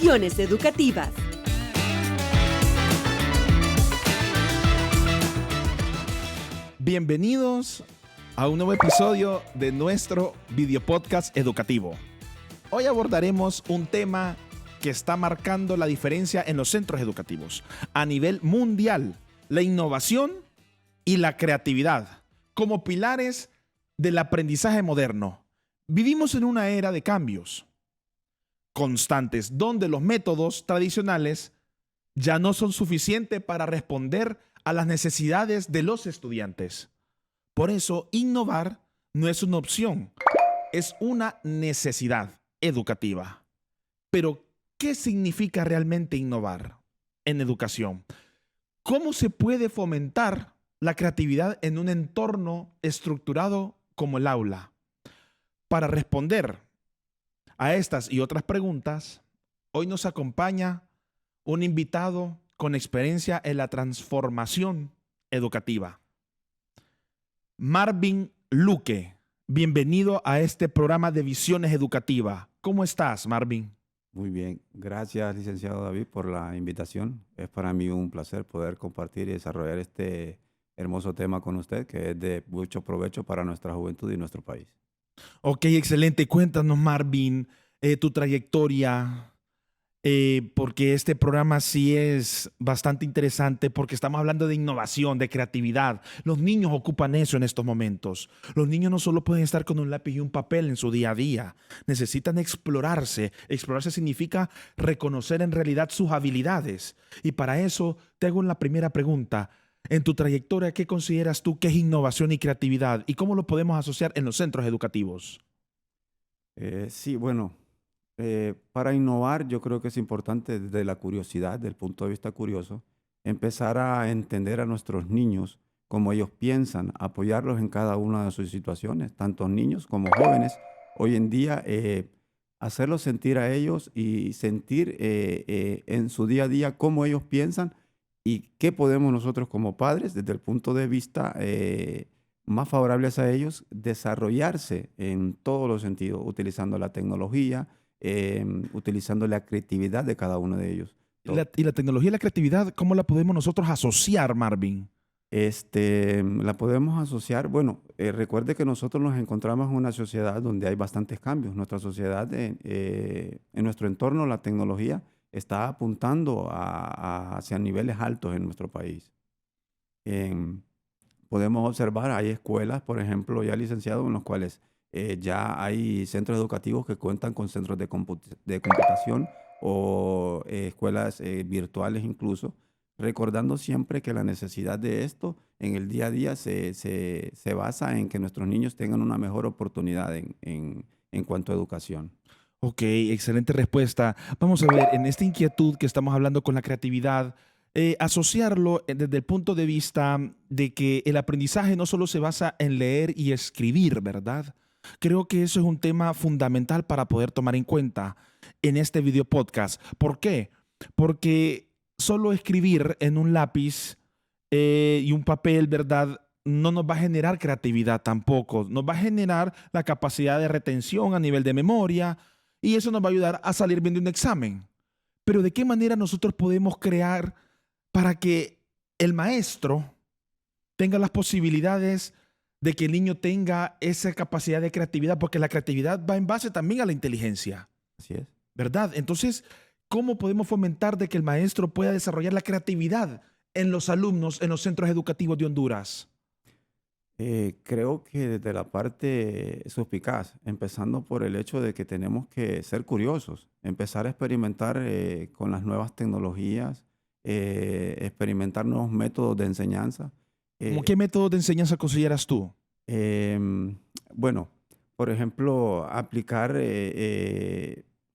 Visiones Educativas. Bienvenidos a un nuevo episodio de nuestro video podcast educativo. Hoy abordaremos un tema que está marcando la diferencia en los centros educativos a nivel mundial: la innovación y la creatividad como pilares del aprendizaje moderno. Vivimos en una era de cambios constantes donde los métodos tradicionales ya no son suficientes para responder a las necesidades de los estudiantes. Por eso, innovar no es una opción, es una necesidad educativa. Pero, ¿qué significa realmente innovar en educación? ¿Cómo se puede fomentar la creatividad en un entorno estructurado como el aula? Para responder a estas y otras preguntas, hoy nos acompaña un invitado con experiencia en la transformación educativa. Marvin Luque, bienvenido a este programa de Visiones Educativas. ¿Cómo estás, Marvin? Muy bien, gracias, licenciado David, por la invitación. Es para mí un placer poder compartir y desarrollar este hermoso tema con usted, que es de mucho provecho para nuestra juventud y nuestro país. Ok, excelente. Cuéntanos, Marvin, tu trayectoria, porque este programa sí es bastante interesante porque estamos hablando de innovación, de creatividad. Los niños ocupan eso en estos momentos. Los niños no solo pueden estar con un lápiz y un papel en su día a día, necesitan explorarse. Explorarse significa reconocer en realidad sus habilidades. Y para eso te hago la primera pregunta. En tu trayectoria, ¿qué consideras tú que es innovación y creatividad? ¿Y cómo lo podemos asociar en los centros educativos? Para innovar yo creo que es importante desde la curiosidad, desde el punto de vista curioso, empezar a entender a nuestros niños, cómo ellos piensan, apoyarlos en cada una de sus situaciones, tanto niños como jóvenes. Hoy en día, hacerlos sentir a ellos y sentir en su día a día cómo ellos piensan y qué podemos nosotros como padres, desde el punto de vista más favorables a ellos, desarrollarse en todos los sentidos, utilizando la tecnología, utilizando la creatividad de cada uno de ellos. Y la tecnología y la creatividad, ¿cómo la podemos nosotros asociar, Marvin? La podemos asociar, recuerde que nosotros nos encontramos en una sociedad donde hay bastantes cambios. Nuestra sociedad, en nuestro entorno, la tecnología está apuntando hacia niveles altos en nuestro país. Podemos observar, hay escuelas, por ejemplo, ya licenciados, en los cuales ya hay centros educativos que cuentan con centros de computación o escuelas virtuales incluso, recordando siempre que la necesidad de esto en el día a día se basa en que nuestros niños tengan una mejor oportunidad en cuanto a educación. Ok, excelente respuesta. Vamos a ver, en esta inquietud que estamos hablando con la creatividad, asociarlo desde el punto de vista de que el aprendizaje no solo se basa en leer y escribir, ¿verdad? Creo que eso es un tema fundamental para poder tomar en cuenta en este video podcast. ¿Por qué? Porque solo escribir en un lápiz y un papel, ¿verdad?, no nos va a generar creatividad tampoco. Nos va a generar la capacidad de retención a nivel de memoria y eso nos va a ayudar a salir bien de un examen. Pero ¿de qué manera nosotros podemos crear para que el maestro tenga las posibilidades de que el niño tenga esa capacidad de creatividad? Porque la creatividad va en base también a la inteligencia. Así es. ¿Verdad? Entonces, ¿cómo podemos fomentar de que el maestro pueda desarrollar la creatividad en los alumnos, en los centros educativos de Honduras? Creo que desde la parte suspicaz, empezando por el hecho de que tenemos que ser curiosos, empezar a experimentar con las nuevas tecnologías, experimentar nuevos métodos de enseñanza. ¿Cómo qué métodos de enseñanza consideras tú? Por ejemplo, aplicar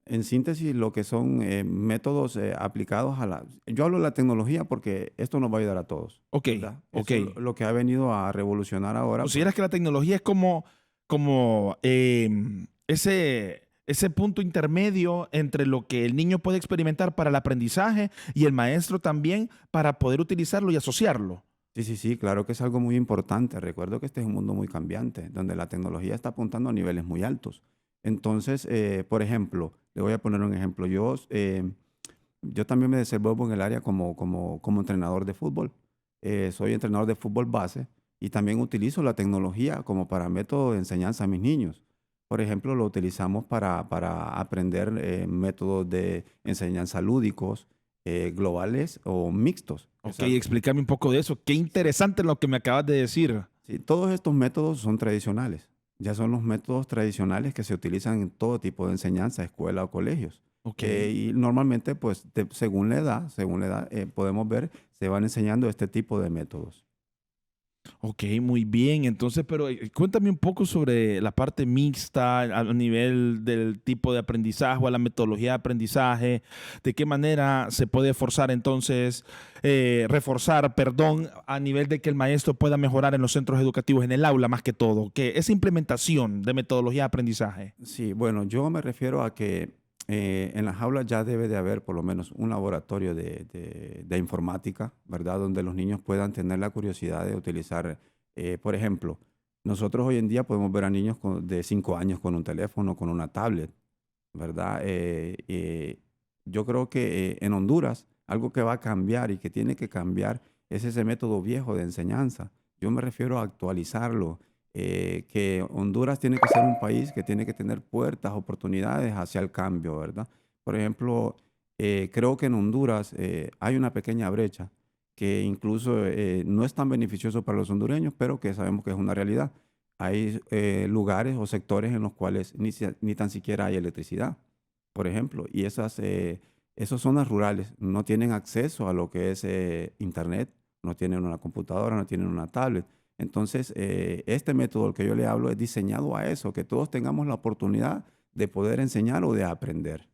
en síntesis lo que son métodos aplicados Yo hablo de la tecnología porque esto nos va a ayudar a todos. Ok, ¿Verdad? ok. Eso es lo que ha venido a revolucionar ahora. ¿Consideras que la tecnología es como ese punto intermedio entre lo que el niño puede experimentar para el aprendizaje y el maestro también para poder utilizarlo y asociarlo? Sí, claro que es algo muy importante. Recuerdo que este es un mundo muy cambiante, donde la tecnología está apuntando a niveles muy altos. Entonces, por ejemplo, le voy a poner un ejemplo. Yo también me desenvuelvo en el área como entrenador de fútbol. Soy entrenador de fútbol base y también utilizo la tecnología como para método de enseñanza a mis niños. Por ejemplo, lo utilizamos para aprender métodos de enseñanza lúdicos, globales o mixtos. Ok, explícame un poco de eso. Qué interesante lo que me acabas de decir. Sí, todos estos métodos son tradicionales. Ya son los métodos tradicionales que se utilizan en todo tipo de enseñanza, escuela o colegios. Ok. Y normalmente, pues, según la edad, podemos ver, se van enseñando este tipo de métodos. Ok, muy bien. Entonces, pero cuéntame un poco sobre la parte mixta a nivel del tipo de aprendizaje o a la metodología de aprendizaje. ¿De qué manera se puede forzar entonces, reforzar, perdón, a nivel de que el maestro pueda mejorar en los centros educativos, en el aula más que todo? Que esa implementación de metodología de aprendizaje. Sí, bueno, yo me refiero a que en las aulas ya debe de haber por lo menos un laboratorio de informática, ¿verdad? Donde los niños puedan tener la curiosidad de utilizar, por ejemplo, nosotros hoy en día podemos ver a niños de 5 años con un teléfono, con una tablet, ¿verdad? Yo creo que en Honduras algo que va a cambiar y que tiene que cambiar es ese método viejo de enseñanza. Yo me refiero a actualizarlo, que Honduras tiene que ser un país que tiene que tener puertas, oportunidades hacia el cambio, ¿verdad? Por ejemplo, creo que en Honduras hay una pequeña brecha que incluso no es tan beneficioso para los hondureños, pero que sabemos que es una realidad. Hay lugares o sectores en los cuales ni tan siquiera hay electricidad, por ejemplo, y esas zonas rurales no tienen acceso a lo que es internet, no tienen una computadora, no tienen una tablet. Entonces, este método del que yo le hablo es diseñado a eso, que todos tengamos la oportunidad de poder enseñar o de aprender.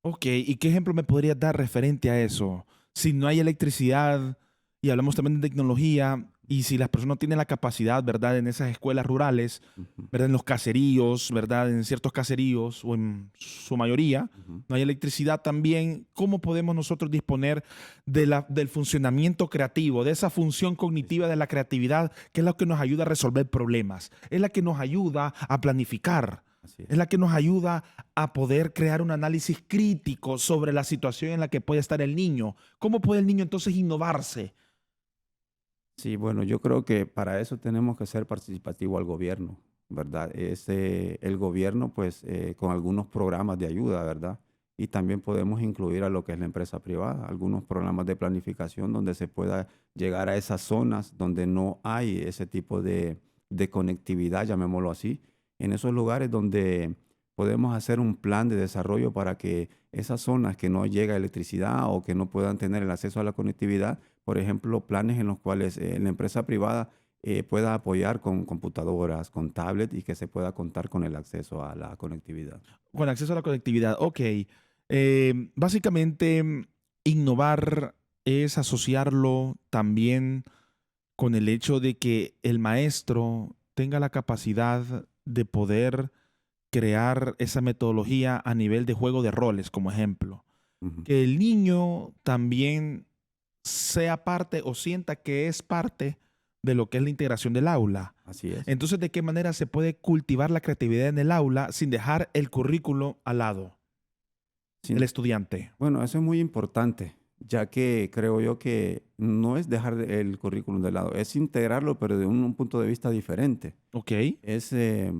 Ok, ¿y qué ejemplo me podrías dar referente a eso? Si no hay electricidad y hablamos también de tecnología y si las personas no tienen la capacidad, ¿verdad? En esas escuelas rurales, Ujú, ¿verdad? En los caseríos, ¿verdad? En ciertos caseríos o en su mayoría, ujú. no hay electricidad también. ¿Cómo podemos nosotros disponer del funcionamiento creativo, de esa función Sí, sí, cognitiva de la creatividad, que es lo que nos ayuda a resolver problemas? Es la que nos ayuda a planificar. así Es es. la que nos ayuda a poder crear un análisis crítico sobre la situación en la que puede estar el niño. ¿Cómo puede el niño entonces innovarse? Sí, bueno, yo creo que para eso tenemos que ser participativo al gobierno, ¿verdad? El gobierno, pues, con algunos programas de ayuda, ¿verdad? Y también podemos incluir a lo que es la empresa privada, algunos programas de planificación donde se pueda llegar a esas zonas donde no hay ese tipo de conectividad, llamémoslo así, en esos lugares donde podemos hacer un plan de desarrollo para que esas zonas que no llega electricidad o que no puedan tener el acceso a la conectividad, por ejemplo, planes en los cuales la empresa privada pueda apoyar con computadoras, con tablets y que se pueda contar con el acceso a la conectividad. Con acceso a la conectividad. Ok. Básicamente, innovar es asociarlo también con el hecho de que el maestro tenga la capacidad de poder crear esa metodología a nivel de juego de roles, como ejemplo. Ujú. Que el niño también sea parte o sienta que es parte de lo que es la integración del aula. Así es. Entonces, ¿de qué manera se puede cultivar la creatividad en el aula sin dejar el currículo al lado del Sin- estudiante? bueno, eso es muy importante, ya que creo yo que no es dejar el currículum de lado, es integrarlo, pero de un punto de vista diferente. Ok, Es,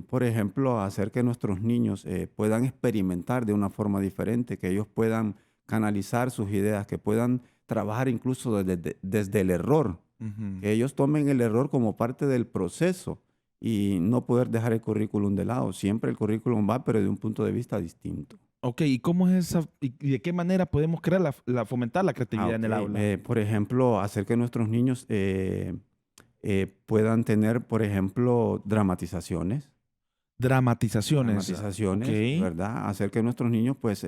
por ejemplo, hacer que nuestros niños puedan experimentar de una forma diferente, que ellos puedan canalizar sus ideas, que puedan trabajar incluso desde el error, ujú. que ellos tomen el error como parte del proceso y no poder dejar el currículum de lado. Siempre el currículum va, pero de un punto de vista distinto. Ok, ¿y cómo es esa, y de qué manera podemos crear fomentar la Ah, creatividad en ok. el aula? Por ejemplo, hacer que nuestros niños puedan tener, por ejemplo, Dramatizaciones, ok, dramatizaciones, ¿verdad? Hacer que nuestros niños pues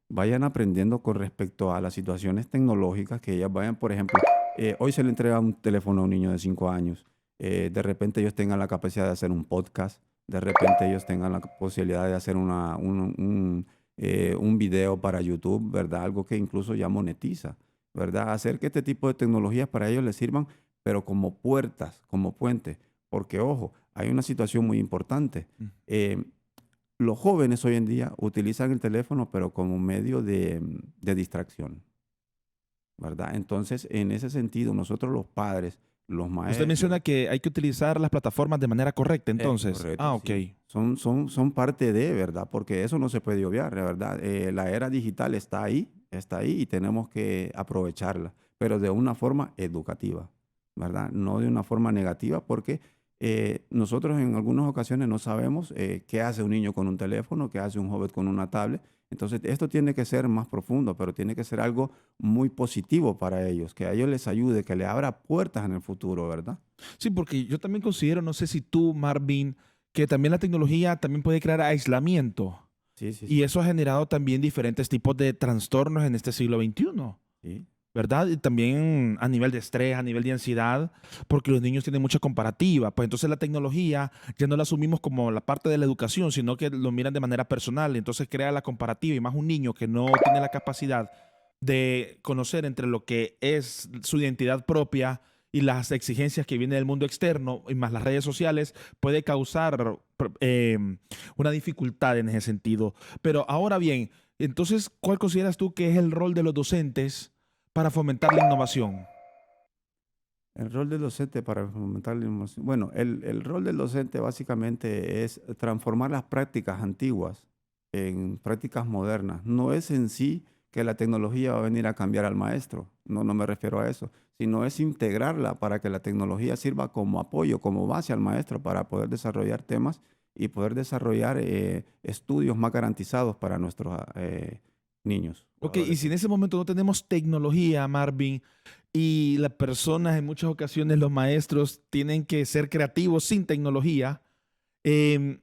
vayan aprendiendo con respecto a las situaciones tecnológicas, que ellas vayan, por ejemplo, hoy se le entrega un teléfono a un niño de 5 años, de repente ellos tengan la capacidad de hacer un podcast, de repente ellos tengan la posibilidad de hacer un video para YouTube, ¿verdad? Algo que incluso ya monetiza, ¿verdad? Hacer que este tipo de tecnologías para ellos les sirvan, pero como puertas, como puentes, porque ojo, hay una situación muy importante. mm, Eh, los jóvenes hoy en día utilizan el teléfono, pero como un medio de distracción, ¿verdad? Entonces, en ese sentido, nosotros los padres, los Usted maestros, menciona que hay que utilizar las plataformas de manera correcta, es entonces. correcto, Ah, ok. sí. Son parte de, ¿verdad? Porque eso no se puede obviar, la verdad. La era digital está ahí y tenemos que aprovecharla, pero de una forma educativa, ¿verdad? No de una forma negativa, porque nosotros en algunas ocasiones no sabemos qué hace un niño con un teléfono, qué hace un joven con una tablet. Entonces, esto tiene que ser más profundo, pero tiene que ser algo muy positivo para ellos, que a ellos les ayude, que les abra puertas en el futuro, ¿verdad? Sí, porque yo también considero, no sé si tú, Marvin, que también la tecnología también puede crear aislamiento. Sí, sí, Y sí. eso ha generado también diferentes tipos de trastornos en este siglo XXI. Sí. ¿Verdad? Y también a nivel de estrés, a nivel de ansiedad, porque los niños tienen mucha comparativa. Pues entonces la tecnología ya no la asumimos como la parte de la educación, sino que lo miran de manera personal. Entonces crea la comparativa y más un niño que no tiene la capacidad de conocer entre lo que es su identidad propia y las exigencias que vienen del mundo externo y más las redes sociales puede causar una dificultad en ese sentido. Pero ahora bien, entonces, ¿cuál consideras tú que es el rol de los docentes para fomentar la innovación? El rol del docente para fomentar la innovación. Bueno, el rol del docente básicamente es transformar las prácticas antiguas en prácticas modernas. No es en sí que la tecnología va a venir a cambiar al maestro, no, no me refiero a eso, sino es integrarla para que la tecnología sirva como apoyo, como base al maestro para poder desarrollar temas y poder desarrollar estudios más garantizados para nuestros niños o Ok, y si en ese adolescentes. momento no tenemos tecnología, Marvin, y las personas en muchas ocasiones, los maestros, tienen que ser creativos sin tecnología, em,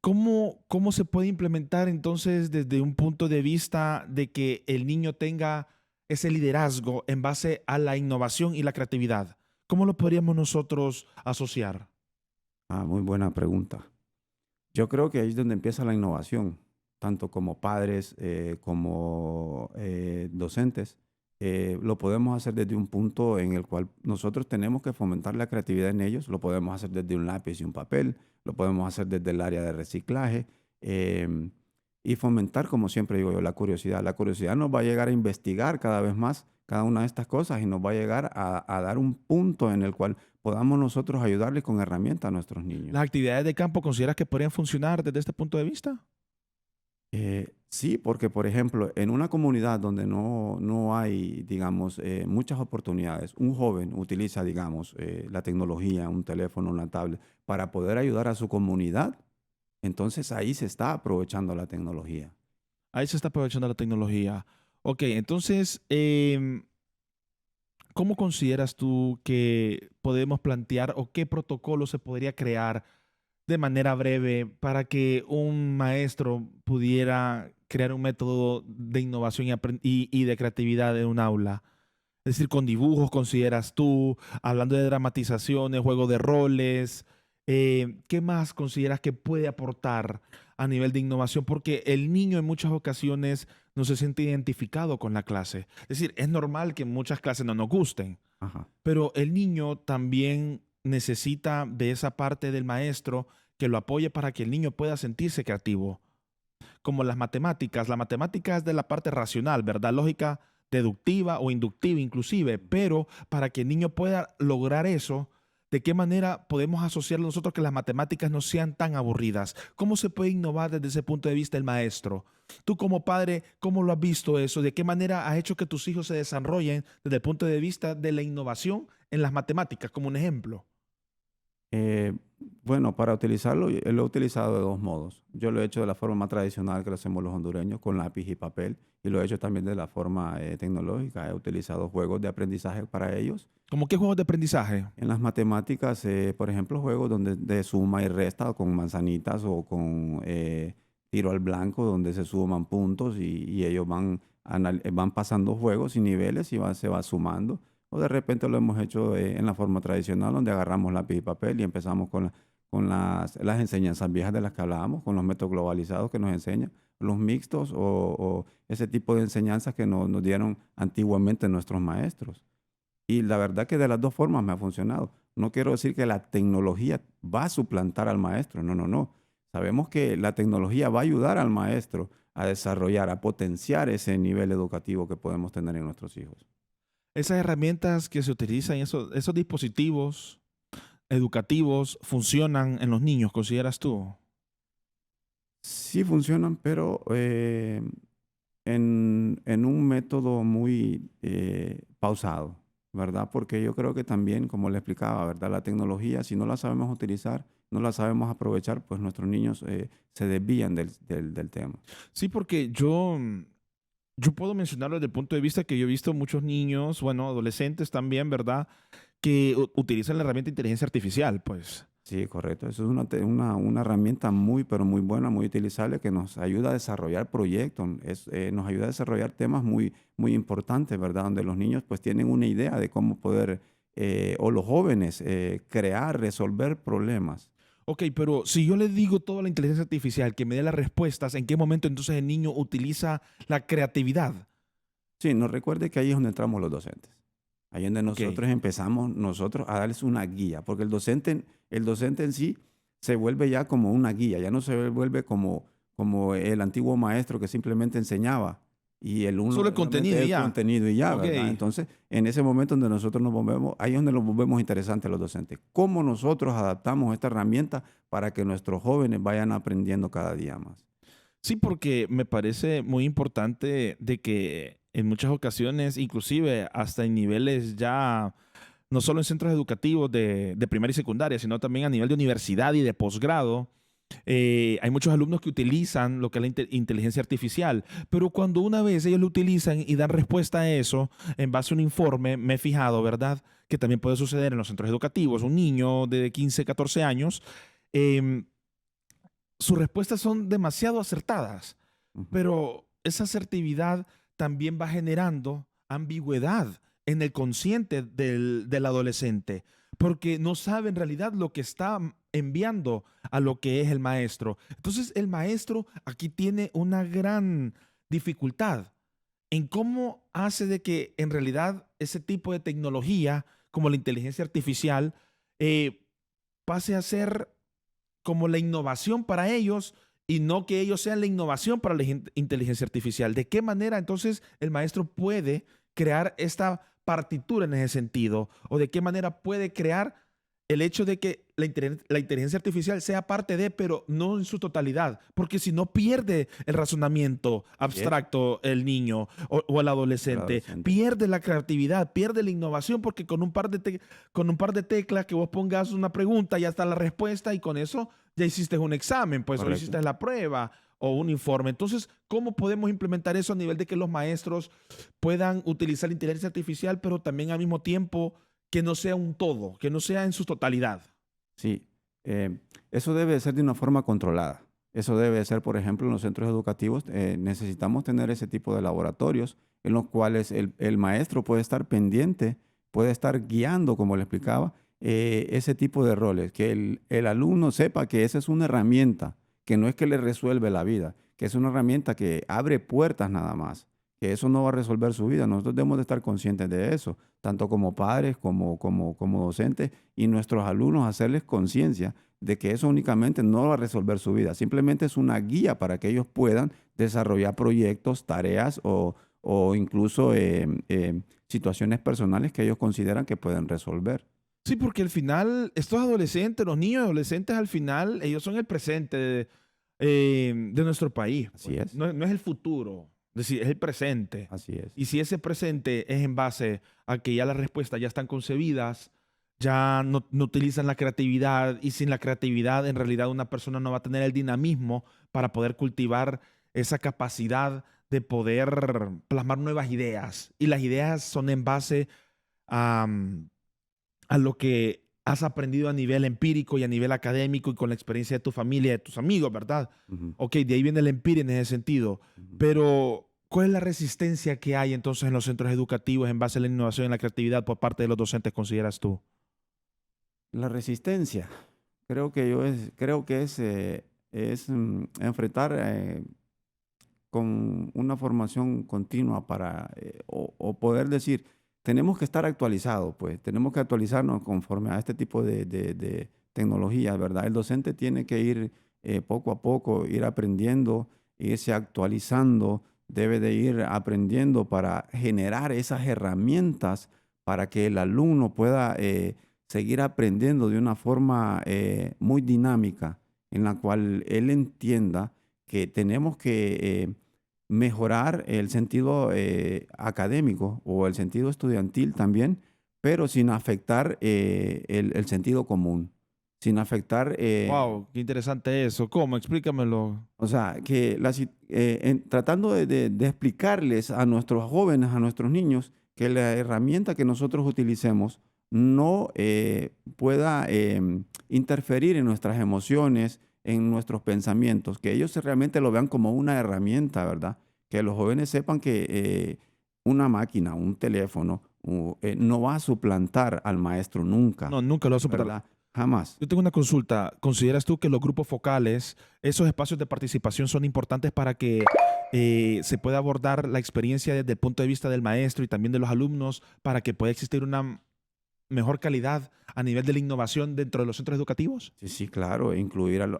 ¿cómo se puede implementar entonces desde un punto de vista de que el niño tenga ese liderazgo en base a la innovación y la creatividad? ¿Cómo lo podríamos nosotros asociar? Ah, muy buena pregunta. Yo creo que ahí es donde empieza la innovación, tanto como padres como docentes. Lo podemos hacer desde un punto en el cual nosotros tenemos que fomentar la creatividad en ellos. Lo podemos hacer desde un lápiz y un papel, lo podemos hacer desde el área de reciclaje y fomentar, como siempre digo yo, la curiosidad. La curiosidad nos va a llegar a investigar cada vez más cada una de estas cosas y nos va a llegar a dar un punto en el cual podamos nosotros ayudarle con herramientas a nuestros ¿Las niños. actividades de campo consideras que podrían funcionar desde este punto de vista? Sí, porque por ejemplo, en una comunidad donde no hay, digamos, muchas oportunidades, un joven utiliza, digamos, la tecnología, un teléfono, una tablet, para poder ayudar a su comunidad, entonces ahí se está aprovechando la tecnología. Ahí se está aprovechando la tecnología. Ok, entonces, ¿cómo consideras tú que podemos plantear o qué protocolo se podría crear de manera breve para que un maestro pudiera crear un método de innovación y de creatividad en un aula? Es decir, con dibujos, consideras tú, hablando de dramatizaciones, juego de roles, ¿qué más consideras que puede aportar a nivel de innovación? Porque el niño en muchas ocasiones no se siente identificado con la clase. Es decir, es normal que muchas clases no nos gusten, Ajá. pero el niño también necesita de esa parte del maestro que lo apoye para que el niño pueda sentirse creativo, como las matemáticas. La matemática es de la parte racional, ¿verdad? Lógica deductiva o inductiva inclusive, pero para que el niño pueda lograr eso, ¿de qué manera podemos asociar nosotros que las matemáticas no sean tan aburridas? ¿Cómo se puede innovar desde ese punto de vista el maestro? Tú como padre, ¿cómo lo has visto eso? ¿De qué manera has hecho que tus hijos se desarrollen desde el punto de vista de la innovación en las matemáticas, como un ejemplo? Eh, bueno, para utilizarlo, lo he utilizado de dos modos. Yo lo he hecho de la forma más tradicional que lo hacemos los hondureños, con lápiz y papel, y lo he hecho también de la forma tecnológica. He utilizado juegos de aprendizaje para ellos. ¿Cómo qué juegos de aprendizaje? En las matemáticas, por ejemplo, juegos donde de suma y resta, o con manzanitas o con tiro al blanco, donde se suman puntos y ellos van pasando juegos y niveles y se va sumando. O de repente lo hemos hecho en la forma tradicional, donde agarramos lápiz y papel y empezamos con las enseñanzas viejas de las que hablábamos, con los métodos globalizados que nos enseñan, los mixtos o ese tipo de enseñanzas que nos dieron antiguamente nuestros maestros. Y la verdad que de las dos formas me ha funcionado. No quiero decir que la tecnología va a suplantar al maestro, no, no, no. Sabemos que la tecnología va a ayudar al maestro a desarrollar, a potenciar ese nivel educativo que podemos tener en nuestros hijos. Esas herramientas que se utilizan, esos dispositivos educativos, funcionan en los niños, ¿consideras tú? Sí funcionan, pero en un método muy pausado, ¿verdad? Porque yo creo que también, como le explicaba, ¿verdad? La tecnología, si no la sabemos utilizar, no la sabemos aprovechar, pues nuestros niños se desvían del tema. Sí, porque yo puedo mencionarlo desde el punto de vista que yo he visto muchos niños, bueno, adolescentes también, ¿verdad? Que utilizan la herramienta de inteligencia artificial, pues. Sí, correcto. Eso es una herramienta muy, pero muy buena, muy utilizable que nos ayuda a desarrollar proyectos, nos ayuda a desarrollar temas muy, muy importantes, ¿verdad? Donde los niños pues tienen una idea de cómo poder, o los jóvenes, crear, resolver problemas. Ok, pero si yo le digo toda la inteligencia artificial que me dé las respuestas, ¿en qué momento entonces el niño utiliza la creatividad? Sí, nos recuerde que ahí es donde entramos los docentes. Ahí es donde Ok, nosotros empezamos nosotros a darles una guía, porque el docente en sí se vuelve ya como una guía, ya no se vuelve como el antiguo maestro que simplemente enseñaba y el uno solo el solamente contenido y el ya. contenido y ya, Ok. ¿verdad? Entonces, en ese momento donde nosotros nos volvemos, ahí es donde nos volvemos interesantes los docentes. ¿Cómo nosotros adaptamos esta herramienta para que nuestros jóvenes vayan aprendiendo cada día más? Sí, porque me parece muy importante de que en muchas ocasiones, inclusive hasta en niveles ya, no solo en centros educativos de primaria y secundaria, sino también a nivel de universidad y de posgrado, hay muchos alumnos que utilizan lo que es la inteligencia artificial, pero cuando una vez ellos lo utilizan y dan respuesta a eso en base a un informe, me he fijado, ¿verdad? Que también puede suceder en los centros educativos. Un niño de 15, 14 años, em, sus respuestas son demasiado acertadas, Ujú. pero esa asertividad también va generando ambigüedad en el consciente del adolescente, porque no sabe en realidad lo que está enviando a lo que es el maestro. Entonces el maestro aquí tiene una gran dificultad en cómo hace de que en realidad ese tipo de tecnología, como la inteligencia artificial, eh, pase a ser como la innovación para ellos y no que ellos sean la innovación para la inteligencia artificial. ¿De qué manera entonces el maestro puede crear esta partitura en ese sentido? ¿O de qué manera puede crear el hecho de que la inteligencia artificial sea parte de, pero no en su totalidad? Porque si no pierde el razonamiento Así es, abstracto el niño o el el adolescente, adolescente. pierde la creatividad, pierde la innovación, porque con un par de teclas que vos pongas una pregunta, ya está la respuesta y con eso ya hiciste un examen, pues, o Correcto. hiciste la prueba o un informe. Entonces, ¿cómo podemos implementar eso a nivel de que los maestros puedan utilizar la inteligencia artificial, pero también al mismo tiempo que no sea un todo, que no sea en su totalidad? Sí, eso debe de ser de una forma controlada. Eso debe de ser, por ejemplo, en los centros educativos, necesitamos tener ese tipo de laboratorios en los cuales el maestro puede estar pendiente, puede estar guiando, como le explicaba, ese tipo de roles, que el alumno sepa que esa es una herramienta, que no es que le resuelve la vida, que es una herramienta que abre puertas nada más, que eso no va a resolver su vida. Nosotros debemos de estar conscientes de eso, tanto como padres como docentes y nuestros alumnos, hacerles conciencia de que eso únicamente no va a resolver su vida, simplemente es una guía para que ellos puedan desarrollar proyectos, tareas o incluso situaciones personales que ellos consideran que pueden resolver. Sí, porque al final, estos adolescentes, los niños y adolescentes, al final, ellos son el presente de nuestro país. Pues. Así es, No es el futuro, es decir, es el presente. así es, Y si ese presente es en base a que ya las respuestas ya están concebidas, ya no utilizan la creatividad, y sin la creatividad, en realidad, una persona no va a tener el dinamismo para poder cultivar esa capacidad de poder plasmar nuevas ideas. Y las ideas son en base a a lo que has aprendido a nivel empírico y a nivel académico y con la experiencia de tu familia, de tus amigos, ¿verdad? ujú, Ok, de ahí viene la empiria en ese sentido. ujú. Pero, ¿cuál es la resistencia que hay entonces en los centros educativos en base a la innovación y la creatividad por parte de los docentes, consideras tú? La resistencia, creo que es enfrentar con una formación continua para, o poder decir, tenemos que estar actualizados, pues, tenemos que actualizarnos conforme a este tipo de tecnologías, ¿verdad? El docente tiene que ir poco a poco ir aprendiendo, irse actualizando, debe de ir aprendiendo para generar esas herramientas para que el alumno pueda seguir aprendiendo de una forma muy dinámica, en la cual él entienda que tenemos que mejorar el sentido académico o el sentido estudiantil también, pero sin afectar el sentido común, sin afectar, Wow, qué interesante eso. ¿Cómo? Explícamelo. o sea, que tratando de explicarles a nuestros jóvenes, a nuestros niños, que la herramienta que nosotros utilicemos no pueda interferir en nuestras emociones, en nuestros pensamientos, que ellos realmente lo vean como una herramienta, ¿verdad? Que los jóvenes sepan que una máquina, un teléfono, no va a suplantar al maestro nunca, No, nunca lo vas a superar. ¿verdad? Jamás. Yo tengo una consulta. ¿Consideras tú que los grupos focales, esos espacios de participación son importantes para que se pueda abordar la experiencia desde el punto de vista del maestro y también de los alumnos para que pueda existir una mejor calidad a nivel de la innovación dentro de los centros educativos? Sí, sí, claro, incluirlos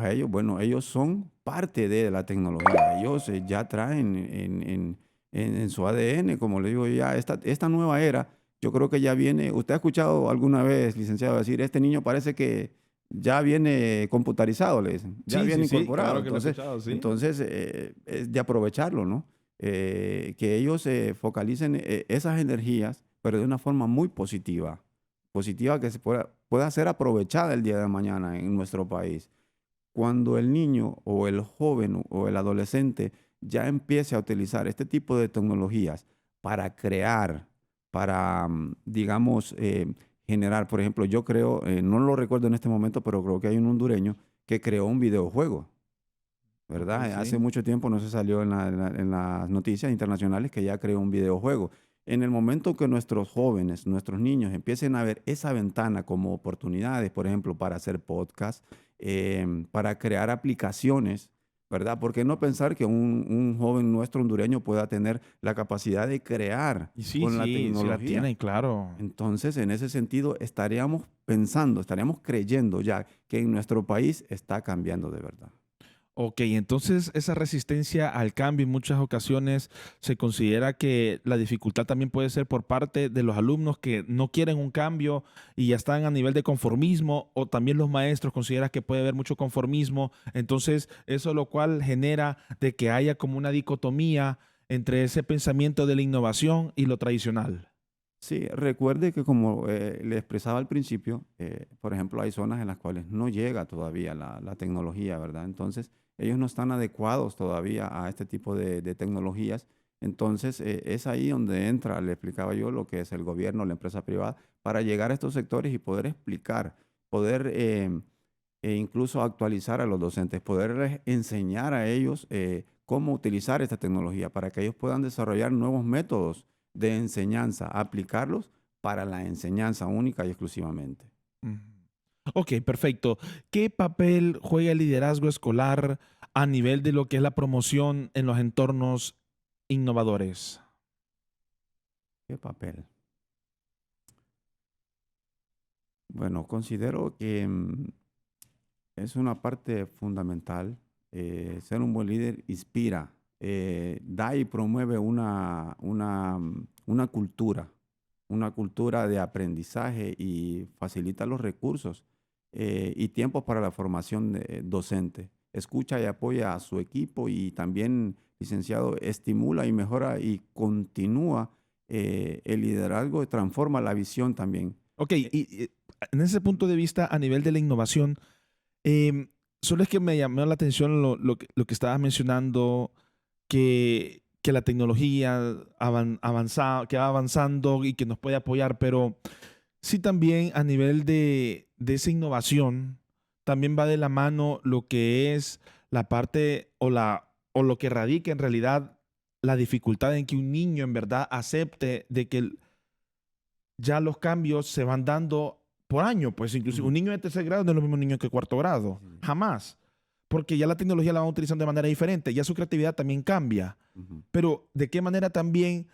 a ellos. Bueno, ellos son parte de la tecnología. Ellos ya traen en su ADN, como le digo ya, esta nueva era, yo creo que ya viene. ¿Usted ha escuchado alguna vez, licenciado, decir, este niño parece que ya viene computarizado, le dicen, ya Sí, sí, viene sí, incorporado? claro que lo he Entonces, escuchado, sí. entonces es de aprovecharlo, ¿no? Que ellos focalicen esas energías, pero de una forma muy positiva que pueda ser aprovechada el día de mañana en nuestro país. Cuando el niño o el joven o el adolescente ya empiece a utilizar este tipo de tecnologías para crear, para, digamos, generar, por ejemplo, yo creo, no lo recuerdo en este momento, pero creo que hay un hondureño que creó un videojuego, Ok, ¿verdad? Hace sí. mucho tiempo no se salió en las noticias internacionales que ya creó un videojuego. En el momento que nuestros jóvenes, nuestros niños empiecen a ver esa ventana como oportunidades, por ejemplo, para hacer podcast, para crear aplicaciones, ¿verdad? ¿Por qué no pensar que un joven nuestro hondureño pueda tener la capacidad de crear Y sí, con la sí, sí la tecnología? tienen, claro. Entonces, en ese sentido, estaríamos pensando, estaríamos creyendo ya que en nuestro país está cambiando de verdad. Ok, entonces esa resistencia al cambio en muchas ocasiones se considera que la dificultad también puede ser por parte de los alumnos que no quieren un cambio y ya están a nivel de conformismo, o también los maestros consideran que puede haber mucho conformismo, entonces eso lo cual genera de que haya como una dicotomía entre ese pensamiento de la innovación y lo tradicional. Sí, recuerde que como le expresaba al principio, por ejemplo, hay zonas en las cuales no llega todavía la tecnología, ¿verdad? Entonces, ellos no están adecuados todavía a este tipo de tecnologías. Entonces, es ahí donde entra, le explicaba yo, lo que es el gobierno, la empresa privada, para llegar a estos sectores y poder explicar, poder incluso actualizar a los docentes, poderles enseñar a ellos cómo utilizar esta tecnología para que ellos puedan desarrollar nuevos métodos de enseñanza, aplicarlos para la enseñanza única y exclusivamente. Ujú. Ok, perfecto. ¿Qué papel juega el liderazgo escolar a nivel de lo que es la promoción en los entornos innovadores? ¿Qué papel? Bueno, considero que es una parte fundamental. Ser un buen líder inspira, da y promueve una cultura de aprendizaje y facilita los recursos y tiempos para la formación docente. Escucha y apoya a su equipo y también, licenciado, estimula y mejora y continúa el liderazgo y transforma la visión también. Ok, y en ese punto de vista, a nivel de la innovación, em, solo es que me llamó la atención lo que estabas mencionando, que la tecnología que va avanzando y que nos puede apoyar, pero sí también a nivel de esa innovación, también va de la mano lo que es la parte o lo que radica en realidad la dificultad en que un niño en verdad acepte de que ya los cambios se van dando por año, pues inclusive Ujú. un niño de tercer grado no es lo mismo un niño que cuarto grado, Sí, sí. jamás, porque ya la tecnología la van utilizando de manera diferente, ya su creatividad también cambia, Ujú. pero ¿de qué manera también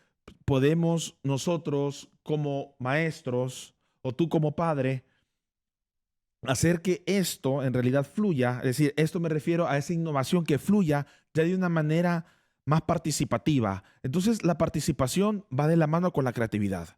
podemos nosotros como maestros o tú como padre hacer que esto en realidad fluya, es decir, esto me refiero a esa innovación que fluya ya de una manera más participativa. Entonces, la participación va de la mano con la creatividad.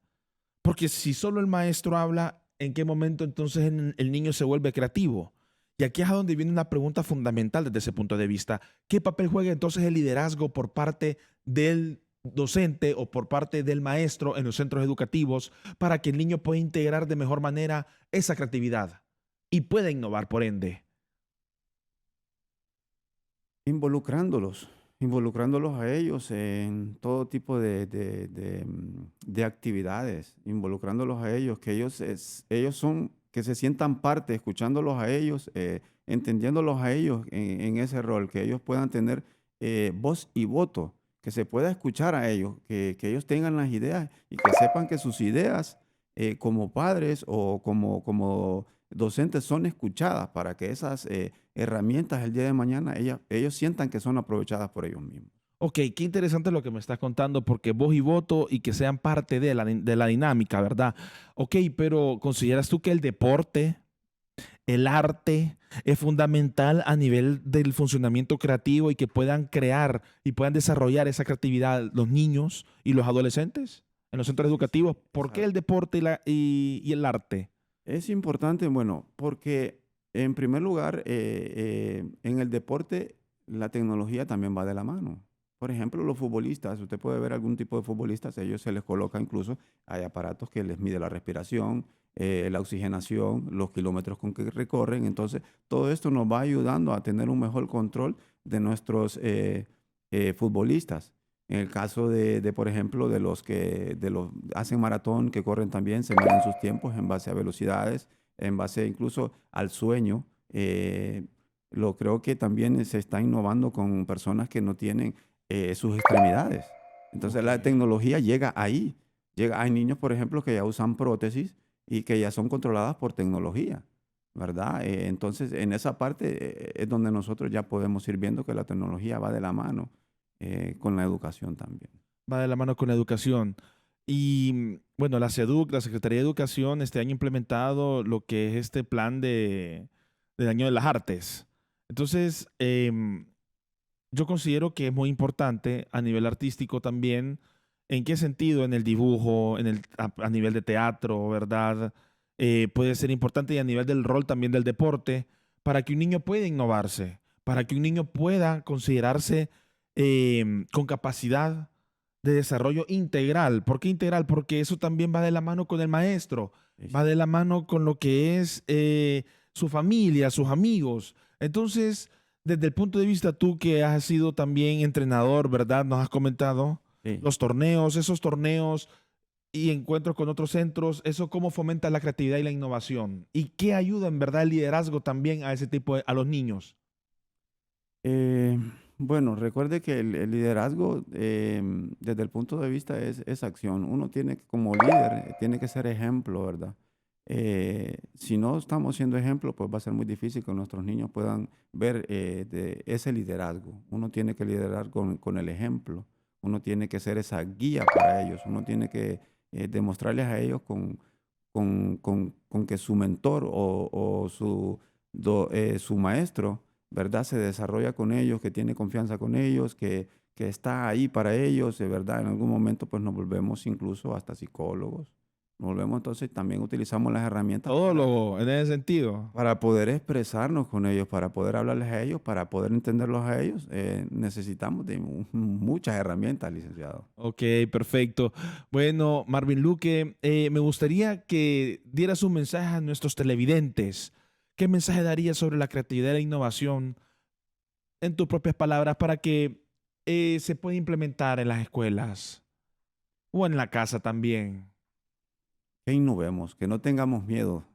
Porque si solo el maestro habla, ¿en qué momento entonces el niño se vuelve creativo? Y aquí es a donde viene una pregunta fundamental desde ese punto de vista. ¿Qué papel juega entonces el liderazgo por parte del docente o por parte del maestro en los centros educativos para que el niño pueda integrar de mejor manera esa creatividad y pueda innovar por ende? Involucrándolos, involucrándolos a ellos en todo tipo de actividades, involucrándolos a ellos, que ellos son, que se sientan parte, escuchándolos a ellos, entendiéndolos a ellos en ese rol, que ellos puedan tener voz y voto, que se pueda escuchar a ellos, que ellos tengan las ideas y que sepan que sus ideas como padres o como docentes son escuchadas para que esas herramientas el día de mañana ellos sientan que son aprovechadas por ellos mismos. Ok, qué interesante lo que me estás contando, porque voz y voto y que sean parte de la dinámica, ¿verdad? Ok, pero ¿consideras tú que el deporte, el arte es fundamental a nivel del funcionamiento creativo y que puedan crear y puedan desarrollar esa creatividad los niños y los adolescentes en los centros educativos? ¿Por qué Exacto. el deporte y el arte? Es importante, bueno, porque en primer lugar, en el deporte la tecnología también va de la mano. Por ejemplo, los futbolistas, usted puede ver algún tipo de futbolistas, a ellos se les coloca incluso, hay aparatos que les mide la respiración, la oxigenación, los kilómetros con que recorren. Entonces, todo esto nos va ayudando a tener un mejor control de nuestros futbolistas. En el caso por ejemplo, de los hacen maratón, que corren también, se miden sus tiempos en base a velocidades, en base incluso al sueño. Lo creo que también se está innovando con personas que no tienen sus extremidades. Entonces Ok. la tecnología llega ahí. Hay niños, por ejemplo, que ya usan prótesis y que ya son controladas por tecnología, ¿verdad? Entonces, en esa parte es donde nosotros ya podemos ir viendo que la tecnología va de la mano con la educación también. Va de la mano con la educación. Y bueno, la SEDUC, la Secretaría de Educación, este año ha implementado lo que es este plan del año de las artes. Entonces, yo considero que es muy importante a nivel artístico también. ¿En qué sentido? En el dibujo, a nivel de teatro, ¿verdad? Puede ser importante y a nivel del rol también del deporte, para que un niño pueda innovarse, para que un niño pueda considerarse con capacidad de desarrollo integral. ¿Por qué integral? Porque eso también va de la mano con el maestro, va de la mano con lo que es su familia, sus amigos. Entonces, desde el punto de vista tú que has sido también entrenador, ¿verdad? Nos has comentado Sí. los torneos, esos torneos y encuentros con otros centros, eso cómo fomenta la creatividad y la innovación y qué ayuda en verdad el liderazgo también a ese tipo a los niños. Eh, bueno, recuerde que el liderazgo, desde el punto de vista es acción. Uno tiene que, como líder, tiene que ser ejemplo, ¿verdad? Si no estamos siendo ejemplo, pues va a ser muy difícil que nuestros niños puedan ver de ese liderazgo. Uno tiene que liderar con el ejemplo. Uno tiene que ser esa guía para ellos. Uno tiene que demostrarles a ellos con que su mentor o su maestro, ¿verdad? Se desarrolla con ellos, que tiene confianza con ellos, que está ahí para ellos, de verdad. En algún momento, pues nos volvemos incluso hasta psicólogos. Nos volvemos entonces, también utilizamos las herramientas Todólogo, en ese sentido. para poder expresarnos con ellos, para poder hablarles a ellos, para poder entenderlos a ellos. Necesitamos de muchas herramientas, licenciado. Ok, perfecto. Bueno, Marvin Luque, me gustaría que dieras un mensaje a nuestros televidentes. ¿Qué mensaje darías sobre la creatividad y la innovación en tus propias palabras para que se pueda implementar en las escuelas o en la casa también? Que innovemos, que no tengamos miedo,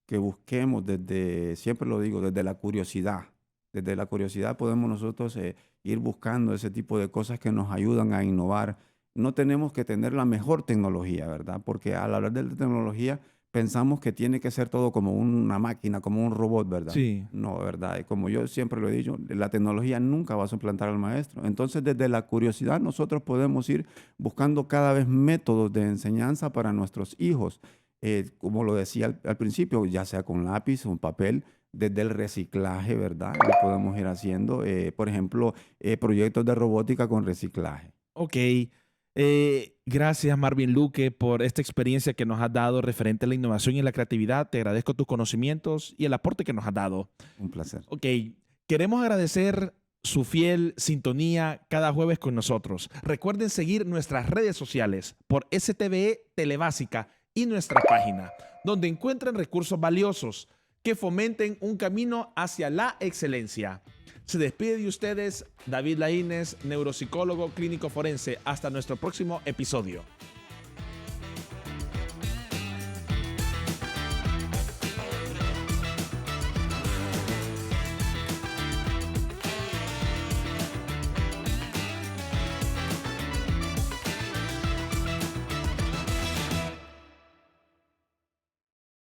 que busquemos desde, siempre lo digo, desde la curiosidad. Desde la curiosidad podemos nosotros ir buscando ese tipo de cosas que nos ayudan a innovar. No tenemos que tener la mejor tecnología, ¿verdad? Porque al hablar de tecnología pensamos que tiene que ser todo como una máquina, como un robot, ¿verdad? Sí. No, ¿verdad? Y como yo siempre lo he dicho, la tecnología nunca va a suplantar al maestro. Entonces, desde la curiosidad nosotros podemos ir buscando cada vez métodos de enseñanza para nuestros hijos. como lo decía al principio, ya sea con lápiz o un papel, desde el reciclaje, ¿verdad? Lo podemos ir haciendo, por ejemplo, proyectos de robótica con reciclaje. Ok. Gracias, Marvin Luque, por esta experiencia que nos has dado referente a la innovación y la creatividad. Te agradezco tus conocimientos y el aporte que nos has dado. Un placer. Ok. Queremos agradecer su fiel sintonía cada jueves con nosotros. Recuerden seguir nuestras redes sociales por STVE Telebásica y nuestra página, donde encuentran recursos valiosos que fomenten un camino hacia la excelencia. Se despide de ustedes David Laínez, neuropsicólogo clínico forense. Hasta nuestro próximo episodio.